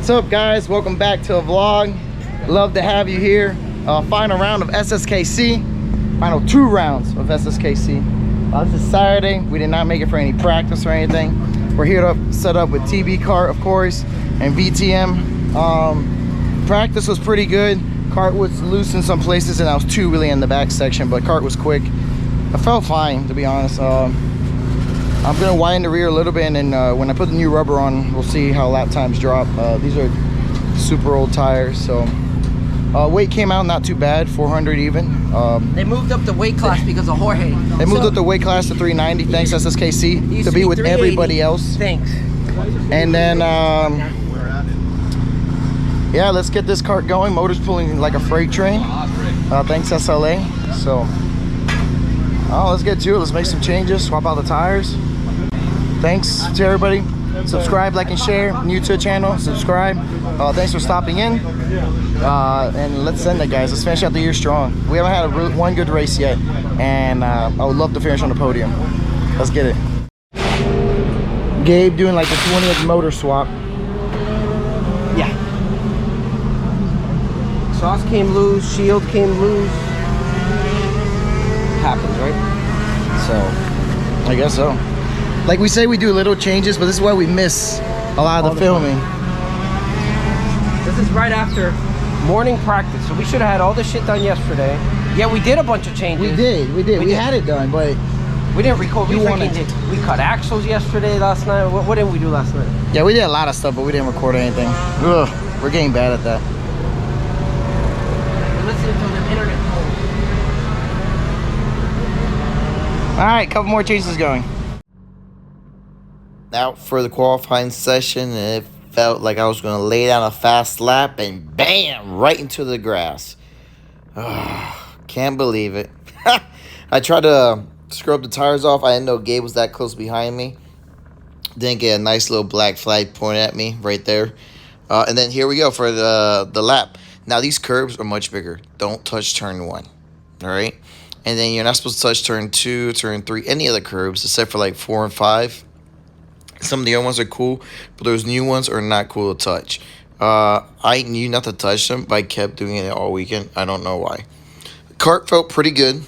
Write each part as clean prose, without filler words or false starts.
What's up, guys? Welcome back to a vlog. Love to have you here. Final round of SSKC. Final 2 rounds of SSKC. This is Saturday. We did not make it for any practice or anything. We're here to set up with TB kart, of course, and VTM. Practice was pretty good. Kart was loose in some places, and I was too really in the back section, but kart was quick. I felt fine, to be honest. I'm gonna widen the rear a little bit, and then when I put the new rubber on, we'll see how lap times drop. These are super old tires, so weight came out not too bad, 400 even. They moved up the weight class because of Jorge. They moved up the weight class to 390, thanks SSKC, to be with everybody else. Thanks. And then, yeah, let's get this kart going. Motor's pulling like a freight train. Thanks SLA. So, let's get to it. Let's make some changes, swap out the tires. Thanks to everybody. Subscribe, like, and share. New to the channel, subscribe. Thanks for stopping in. And let's end it, guys. Let's finish out the year strong. We haven't had one good race yet, and I would love to finish on the podium. Let's get it. Gabe doing like the 20th motor swap. Yeah. Sauce came loose, shield came loose. Happens, right? So, I guess so. Like we say, we do little changes, but this is why we miss a lot of the filming. This is right after morning practice, so we should have had all this shit done yesterday. Yeah, we did a bunch of changes. We did. We had it done, but we didn't record. We cut axles yesterday, last night. What didn't we do last night? Yeah, we did a lot of stuff, but we didn't record anything. Ugh, we're getting bad at that. We're listening to the internet. All right, couple more chases going. Out for the qualifying session, and it felt like I was going to lay down a fast lap, and bam, right into the grass. Can't believe it. I tried to scrub the tires off. I didn't know Gabe was that close behind me. Didn't get a nice little black flag pointed at me right there. And then here we go for the lap. Now these curbs are much bigger. Don't touch turn 1. All right. And then you're not supposed to touch turn 2, turn 3, any other curbs except for like 4 and 5. Some of the other ones are cool, but those new ones are not cool to touch. I knew not to touch them, but I kept doing it all weekend. I don't know why. The kart felt pretty good.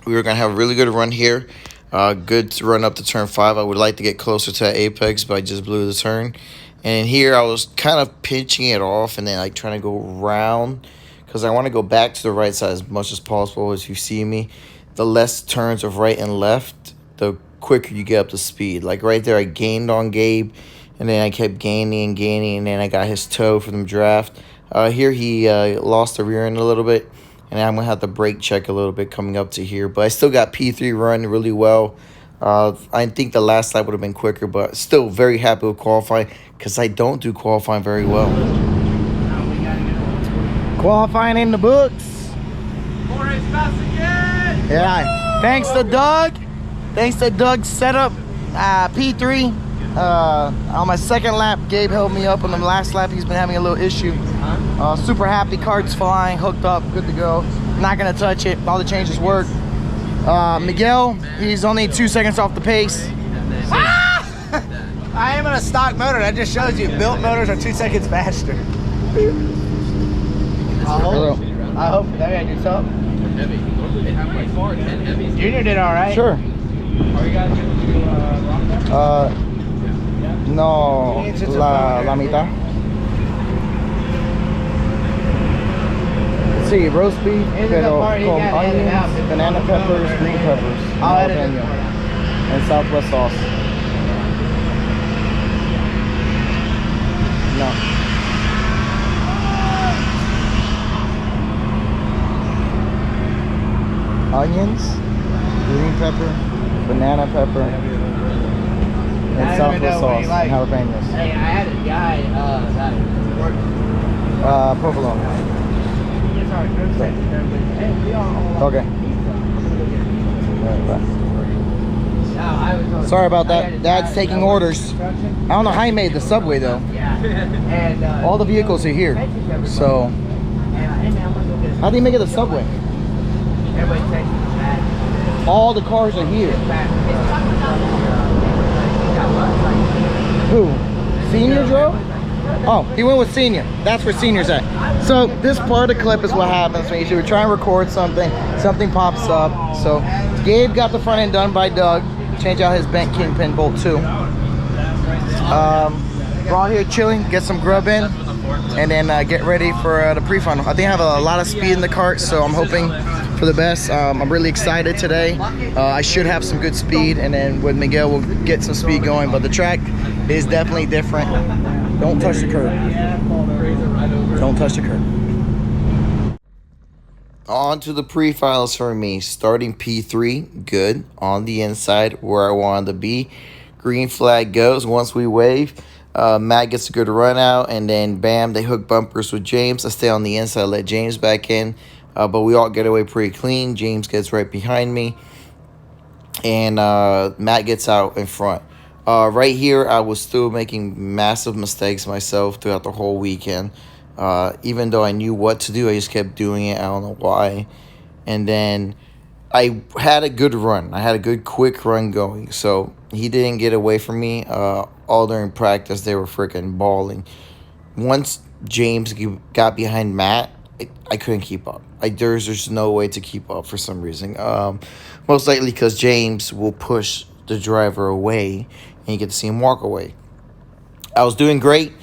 We were going to have a really good run here. Good to run up to turn 5. I would like to get closer to that apex, but I just blew the turn. And here I was kind of pinching it off and then like trying to go around, because I want to go back to the right side as much as possible. As you see me, the less turns of right and left, the quicker you get up to speed. Like right there, I gained on Gabe, and then I kept gaining and gaining, and then I got his toe from the draft. Here he lost the rear end a little bit, and I'm gonna have to brake check a little bit coming up to here, but I still got P3 run really well. I think the last lap would have been quicker, but still very happy with qualifying, because I don't do qualifying very well. Qualifying in the books. Yeah, thanks to Doug. Thanks to Doug's setup, P3. On my second lap, Gabe held me up. On the last lap, he's been having a little issue. Super happy, cart's flying, hooked up, good to go. Not gonna touch it, all the changes work. Miguel, he's only 2 seconds off the pace. I am on a stock motor, that just shows you built motors are 2 seconds faster. I hope that I do something. Junior did all right. Sure. No, la mitad. Let's see, roast beef, pero con onions, banana peppers, green peppers, jalapeno, and Southwest sauce. No. Onions, green pepper, banana pepper, and Southwest sauce, and jalapenos. Hey, I had a guy that worked. Provolone. Okay. Sorry about that. Dad's taking orders. I don't know how he made the subway though. And all the vehicles are here. So how do you make it a subway? All the cars are here. Who? Senior drove? Oh, he went with senior. That's where senior's at. So this part of the clip is what happens when you should try and record something. Something pops up. So Gabe got the front end done by Doug. Change out his bent kingpin bolt too. We're all here chilling, get some grub in, and then get ready for the pre-final. I think I have a lot of speed in the kart, so I'm hoping for the best. I'm really excited today. I should have some good speed, and then with Miguel we'll get some speed going, but the track is definitely different. Don't touch the curb. Don't touch the curb. On to the pre-finals for me. Starting P3, good. On the inside, where I wanted to be. Green flag goes. Once we wave, Matt gets a good run out, and then bam, they hook bumpers with James. I stay on the inside, let James back in, but we all get away pretty clean. James gets right behind me, and Matt gets out in front. Right here, I was still making massive mistakes myself throughout the whole weekend. Even though I knew what to do, I just kept doing it. I don't know why. And then I had a good run. I had a good quick run going. So he didn't get away from me. All during practice, they were freaking balling. Once James got behind Matt, I couldn't keep up. There's just no way to keep up for some reason. Most likely because James will push the driver away and you get to see him walk away. I was doing great.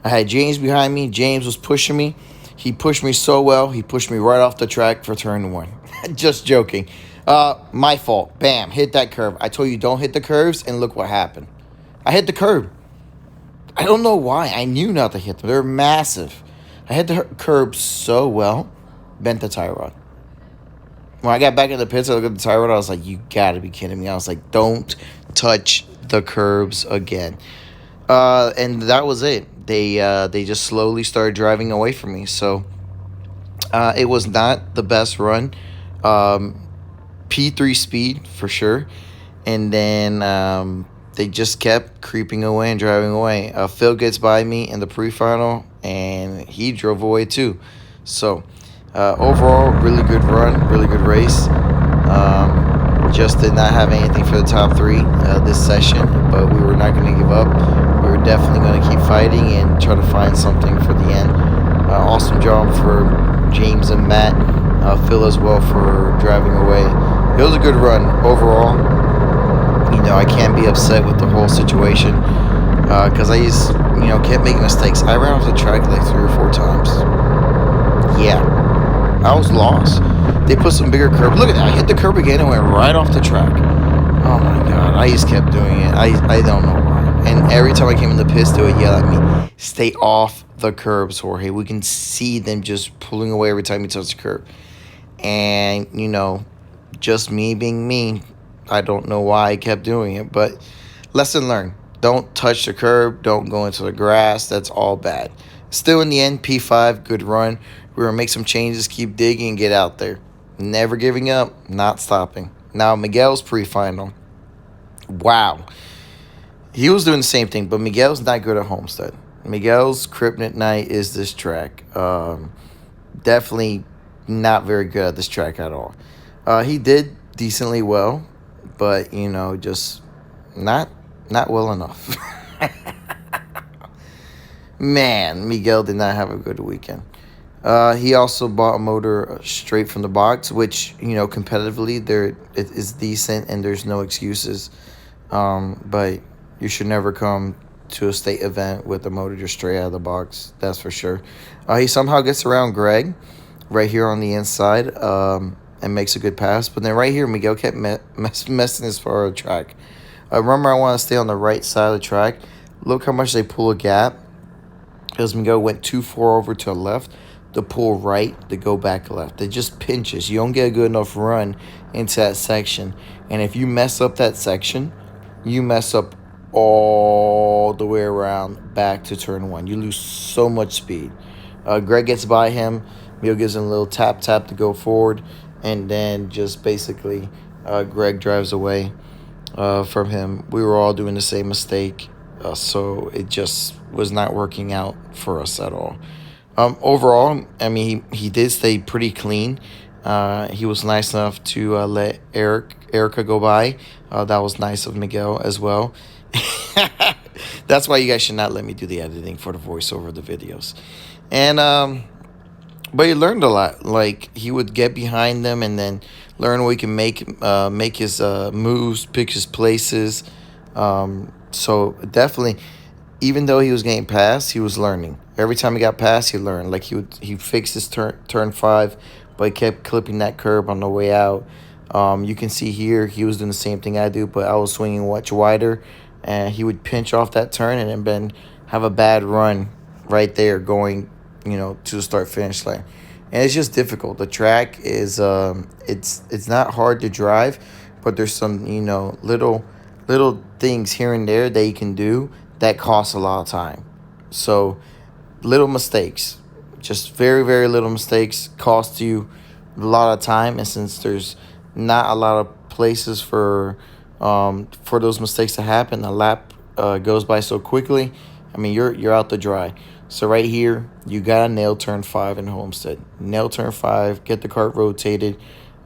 I had James behind me. James was pushing me. He pushed me so well. He pushed me right off the track for turn 1. Just joking. My fault. Bam. Hit that curve. I told you don't hit the curves, and look what happened. I hit the curb. I don't know why. I knew not to hit them. They're massive. I hit the curb so well. Bent the tie rod. When I got back in the pits, I looked at the tie rod. I was like, you got to be kidding me. I was like, don't touch the curbs again. And that was it. They just slowly started driving away from me. So it was not the best run. P3 speed for sure. And then they just kept creeping away and driving away. Phil gets by me in the pre-final, and he drove away too. So overall, really good run, really good race. Just did not have anything for the top 3 this session, but we were not going to give up. We were definitely going to keep fighting and try to find something for the end. Awesome job for James and Matt. Phil as well for driving away. It was a good run overall. You know, I can't be upset with the whole situation because I just, kept making mistakes. I ran off the track like 3 or 4 times. Yeah, I was lost. They put some bigger curb. Look at that. I hit the curb again and went right off the track. Oh, my God. I just kept doing it. I don't know why. And every time I came in the pits, they would yell at me, stay off the curbs, Jorge. We can see them just pulling away every time you touch the curb. And, just me being me, I don't know why I kept doing it. But lesson learned. Don't touch the curb. Don't go into the grass. That's all bad. Still, in the end, P5, good run. We're going to make some changes, keep digging, and get out there. Never giving up, not stopping. Now, Miguel's pre-final. Wow. He was doing the same thing, but Miguel's not good at Homestead. Miguel's kryptonite night is this track. Definitely not very good at this track at all. He did decently well, but, just not well enough. Man, Miguel did not have a good weekend. He also bought a motor straight from the box, which, competitively, it is decent and there's no excuses. But you should never come to a state event with a motor just straight out of the box. That's for sure. He somehow gets around Greg right here on the inside and makes a good pass. But then right here, Miguel kept messing his far of the track. Remember, I want to stay on the right side of the track. Look how much they pull a gap. Because Miguel went too far over to the left. To pull right, to go back left. It just pinches. You don't get a good enough run into that section. And if you mess up that section, you mess up all the way around back to turn 1. You lose so much speed. Greg gets by him. Miguel gives him a little tap to go forward. And then just basically Greg drives away from him. We were all doing the same mistake. So it just was not working out for us at all. Overall, I mean, he did stay pretty clean. He was nice enough to let Erica go by. That was nice of Miguel as well. That's why you guys should not let me do the editing for the voiceover of the videos. And but he learned a lot. Like, he would get behind them and then learn what he can make his moves, pick his places. So definitely, even though he was getting past, he was learning. Every time he got past, he learned. Like, he fixed his turn 5, but he kept clipping that curb on the way out. You can see here he was doing the same thing I do, but I was swinging much wider, and he would pinch off that turn and then have a bad run right there going, to the start finish line. And it's just difficult. The track is it's not hard to drive, but there's some little things here and there that you can do that cost a lot of time. So little mistakes, just very, very little mistakes cost you a lot of time. And since there's not a lot of places for those mistakes to happen, the lap goes by so quickly. I mean, you're out to dry. So right here, you gotta nail turn 5 in Homestead. Nail turn 5, get the cart rotated,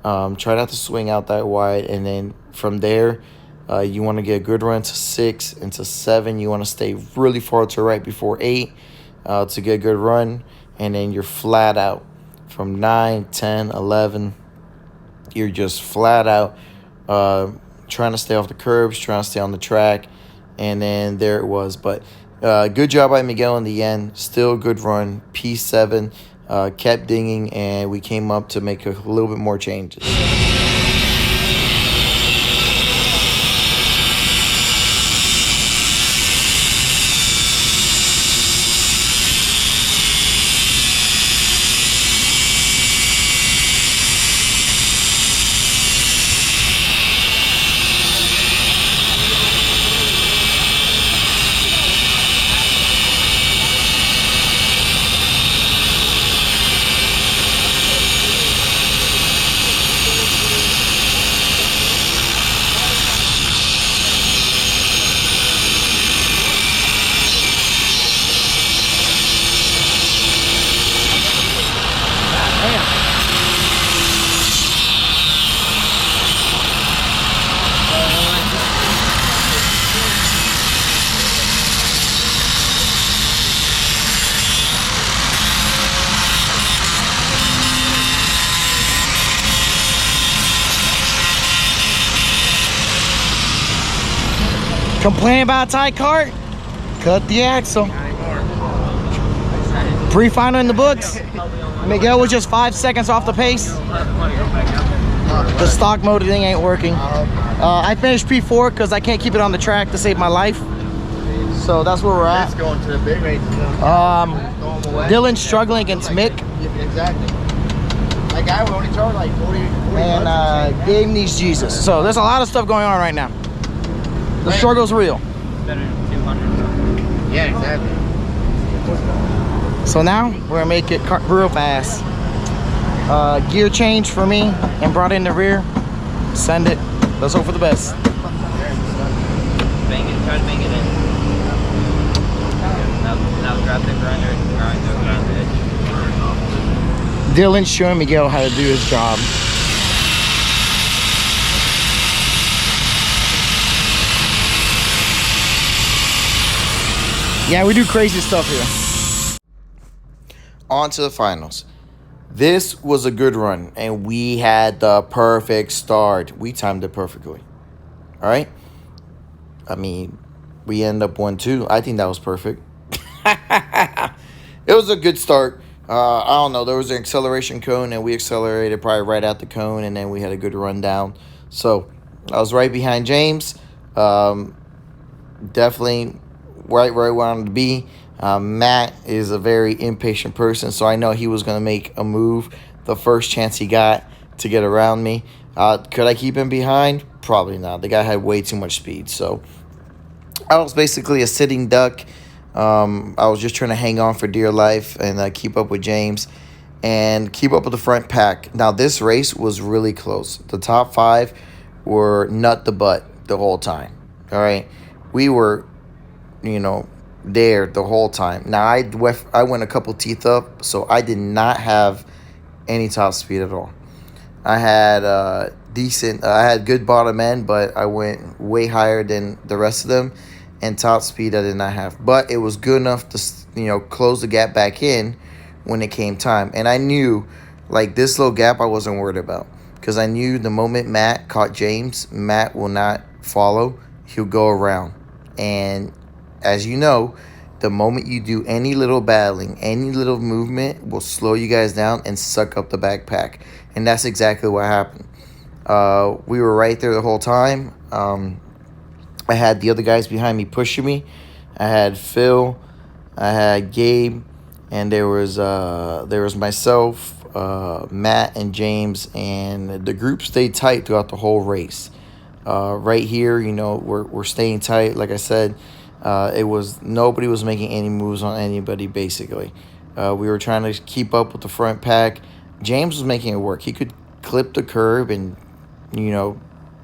try not to swing out that wide, and then from there, you want to get a good run to 6 and to 7. You want to stay really far to right before 8 to get a good run, and then you're flat out from 9, 10, 11. You're just flat out trying to stay off the curbs, trying to stay on the track, and then there it was. But good job by Miguel in the end. Still a good run. P7 kept dinging, and we came up to make a little bit more changes. Complaining about a tight cart? Cut the axle. Pre-final in the books. Miguel was just 5 seconds off the pace. The stock motor thing ain't working. I finished P4 because I can't keep it on the track to save my life. So that's where we're at. Going to the big race. Dylan's struggling against Mick. Exactly. That guy would only charge like 40 And Gabe needs Jesus. So there's a lot of stuff going on right now. The struggle's real. Better than 200. Yeah, exactly. So now we're gonna make it real fast. Gear change for me and brought in the rear. Send it. Let's hope for the best. Bang it, try to bang it in. Now grab the grinder and grind around the edge. Dylan's showing Miguel how to do his job. Yeah, we do crazy stuff here. On to the finals. This was a good run, and we had the perfect start. We timed it perfectly. All right? I mean, we end up 1-2. I think that was perfect. It was a good start. I don't know. There was an acceleration cone, and we accelerated probably right at the cone, and then we had a good run down. So I was right behind James. Definitely right where I wanted to be. Matt is a very impatient person, so I know he was going to make a move the first chance he got to get around me. Could I keep him behind? Probably not. The guy had way too much speed. So I was basically a sitting duck. I was just trying to hang on for dear life and keep up with James and keep up with the front pack. Now, this race was really close. The top 5 were nut the butt the whole time. All right? We were, there the whole time. Now, I went a couple teeth up, so I did not have any top speed at all. I had I had good bottom end, but I went way higher than the rest of them. and top speed I did not have. But it was good enough to, close the gap back in when it came time. And I knew, like, this little gap I wasn't worried about. Because I knew the moment Matt caught James, Matt will not follow. He'll go around. And as you know, the moment you do any little battling, any little movement will slow you guys down and suck up the backpack. And that's exactly what happened. We were right there the whole time. I had the other guys behind me pushing me. I had Phil, I had Gabe, and there was myself, Matt, and James, and the group stayed tight throughout the whole race. Right here, we're staying tight. Like I said, nobody was making any moves on anybody. Basically, we were trying to keep up with the front pack. James was making it work. He could clip the curb and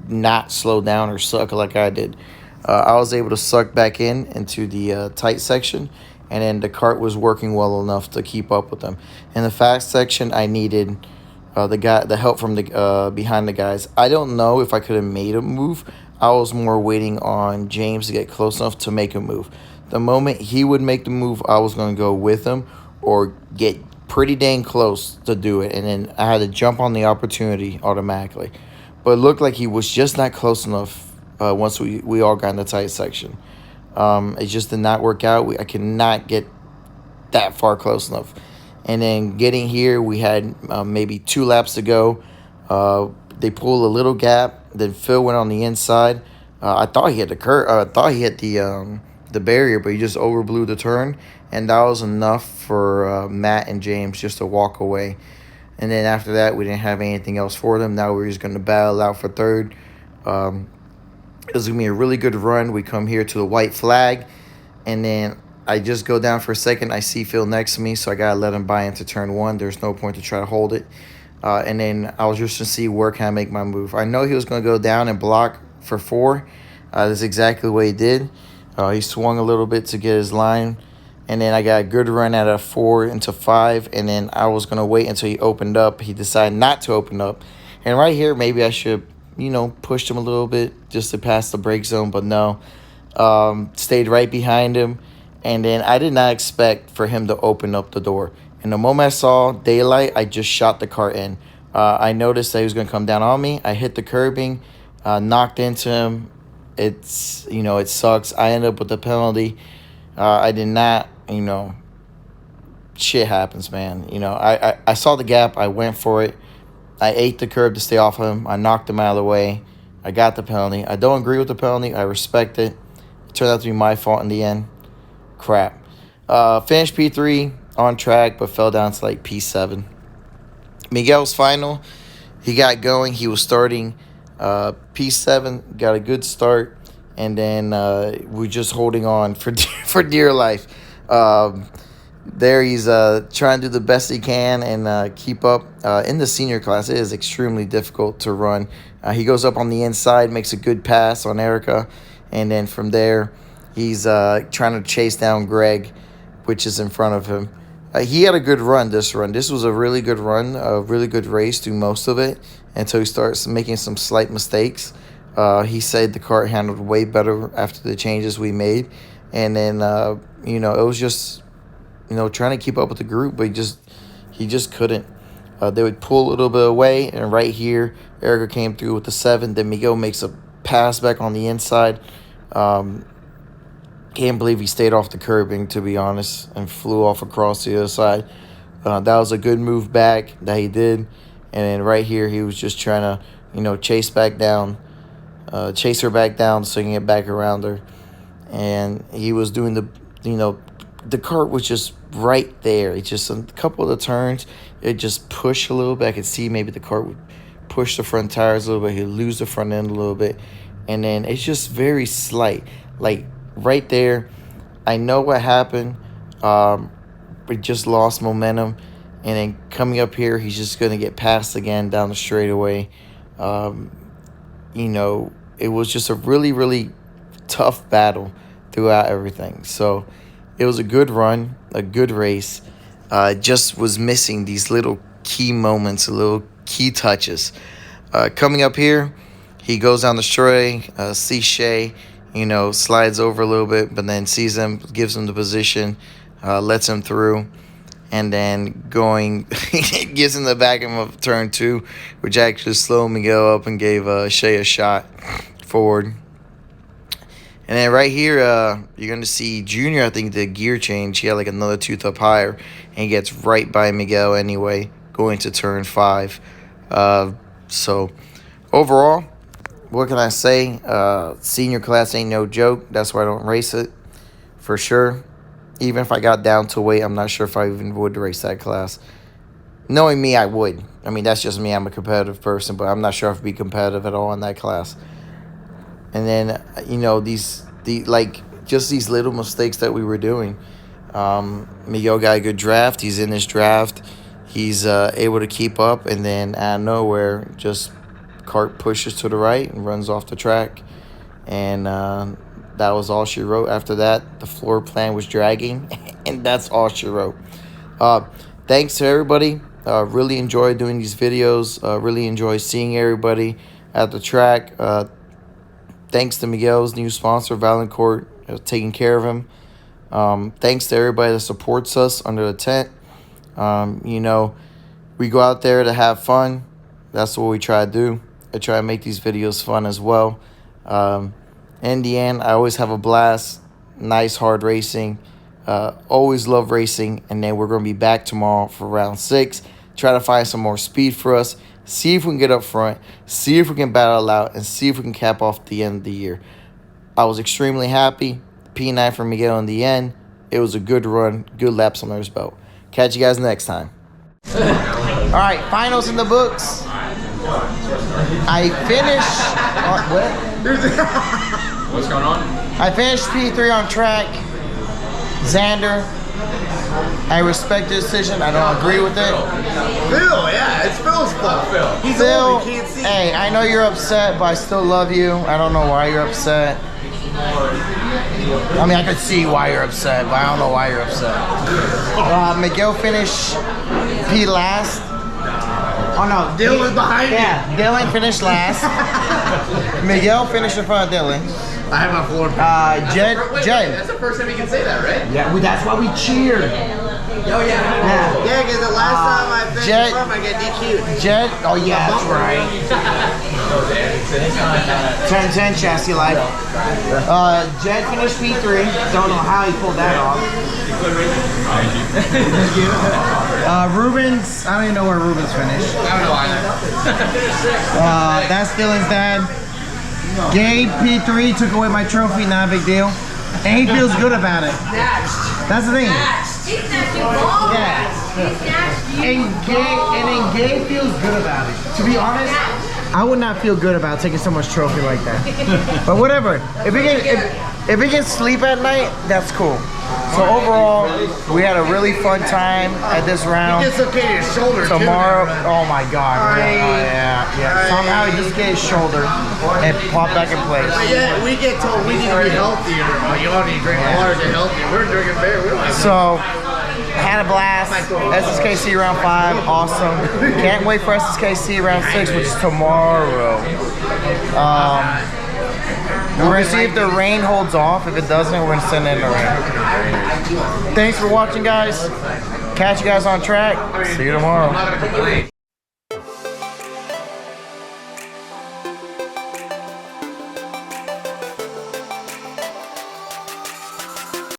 not slow down or suck like I did. I was able to suck back into the tight section, and then the cart was working well enough to keep up with them. In the fast section, I needed the help from the behind the guys. I don't know if I could have made a move. I was more waiting on James to get close enough to make a move. The moment he would make the move, I was going to go with him or get pretty dang close to do it, and then I had to jump on the opportunity automatically. But it looked like he was just not close enough once we all got in the tight section. It just did not work out. I could not get that far close enough. And then getting here, we had maybe 2 laps to go. They pulled a little gap. Then Phil went on the inside. I thought he hit the I thought he hit the barrier, but he just overblew the turn, and that was enough for Matt and James just to walk away. And then after that, we didn't have anything else for them. Now we're just going to battle out for third. It was going to be a really good run. We come here to the white flag, and then I just go down for a second. I see Phil next to me, so I got to let him by into turn 1. There's no point to try to hold it. And then I was just to see where can I make my move. I know he was going to go down and block for 4. That's exactly what he did. He swung a little bit to get his line. And then I got a good run out of 4 into 5. And then I was going to wait until he opened up. He decided not to open up. And right here, maybe I should, pushed him a little bit just to pass the brake zone. But no, stayed right behind him. And then I did not expect for him to open up the door. And the moment I saw daylight, I just shot the car in. I noticed that he was going to come down on me. I hit the curbing, knocked into him. It sucks. I ended up with the penalty. I did not, shit happens, man. I saw the gap. I went for it. I ate the curb to stay off of him. I knocked him out of the way. I got the penalty. I don't agree with the penalty. I respect it. It turned out to be my fault in the end. Crap. Finished P3 on track, but fell down to like P7. Miguel's final. He got going. He was starting P7. Got a good start. And then we're just holding on for dear life. There he's trying to do the best he can and keep up. In the senior class, it is extremely difficult to run. He goes up on the inside, makes a good pass on Erica. And then from there, he's trying to chase down Greg, which is in front of him. He had a good run this run. This was a really good run, a really good race through most of it until he starts making some slight mistakes. He said the cart handled way better after the changes we made. And then, it was just, trying to keep up with the group, but he just couldn't. They would pull a little bit away, and right here, Erica came through with the 7. Then Miguel makes a pass back on the inside. Can't believe he stayed off the curbing, to be honest, and flew off across the other side. That was a good move back that he did. And then right here, he was just trying to, chase her back down so he can get back around her. And he was doing the cart was just right there. It's just a couple of the turns, it just pushed a little bit. I could see maybe the cart would push the front tires a little bit. He'd lose the front end a little bit. And then it's just very slight. Like, right there, I know what happened. We just lost momentum. And then coming up here, he's just going to get passed again down the straightaway. It was just a really, really tough battle throughout everything. So it was a good run, a good race. Just was missing these little key moments, little key touches. Coming up here, he goes down the straightaway, sees Shay, you know, slides over a little bit, but then sees him, gives him the position, lets him through, and then going, gives him the back end of turn 2, which actually slowed Miguel up and gave Shea a shot forward. And then right here, you're going to see Junior, I think, the gear change. He had like another tooth up higher, and he gets right by Miguel anyway, going to turn 5. So overall, what can I say? Senior class ain't no joke. That's why I don't race it, for sure. Even if I got down to weight, I'm not sure if I even would race that class. Knowing me, I would. I mean, that's just me. I'm a competitive person, but I'm not sure if I'd be competitive at all in that class. And then, you know, just these little mistakes that we were doing. Miguel got a good draft. He's in this draft. He's able to keep up, and then out of nowhere, just cart pushes to the right and runs off the track. And that was all she wrote. After that, the floor plan was dragging, and that's all she wrote. Thanks to everybody. Really enjoy doing these videos. Really enjoy seeing everybody at the track. Thanks to Miguel's new sponsor, Valancourt, taking care of him. Thanks to everybody that supports us under the tent. You know, we go out there to have fun. That's what we try to do. I try to make these videos fun as well. In the end, I always have a blast. Nice, hard racing. Always love racing. And then we're going to be back tomorrow for round 6. Try to find some more speed for us. See if we can get up front. See if we can battle out. And see if we can cap off the end of the year. I was extremely happy. P9 for Miguel in the end. It was a good run. Good laps on his belt. Catch you guys next time. All right, finals in the books. I finished. What's going on? I finished P3 on track. Xander, I respect the decision. I don't agree with it. Phil, yeah, it's Phil's fault. He's Phil, old, he can't see. hey, I know you're upset, but I still love you. I don't know why you're upset. I mean, I could see why you're upset, but I don't know why you're upset. Miguel finished P last. Oh no, Dylan's behind me. Yeah, Dylan finished last. Miguel finished in front of Dylan. I have my floor. Jed. That's the first time you can say that, right? Yeah, that's why we cheered. Oh, yeah. Yeah, because the last time I finished Jed- from, I got DQ'd. Jed. Oh yeah, that's right. 10-10 chassis life. Jed finished P3. Don't know how he pulled that off. Rubens. I don't even know where Rubens finished. I don't know either. That's Dylan's dad. Gabe P3 took away my trophy. Not a big deal. And he feels good about it. That's the thing. He snatched you all. Yeah. He snatched you. And Gabe feels good about it. To be honest, I would not feel good about taking someone's trophy like that. But whatever. If we can sleep at night, that's cool. So overall, we had a really fun time at this round. He dislocated his shoulder Tomorrow, too. oh my God. Yeah. Somehow he just get his shoulder and pop back in place. But yeah, we get told we need to be healthier. Oh, you don't need to drink water to healthy. We're drinking beer. We're like, So, had a blast. SSKC round 5, awesome. Can't wait for SSKC round 6, which is tomorrow. We're gonna see if the rain holds off. If it doesn't, we're gonna send in the rain. Thanks for watching, guys. Catch you guys on track. See you tomorrow.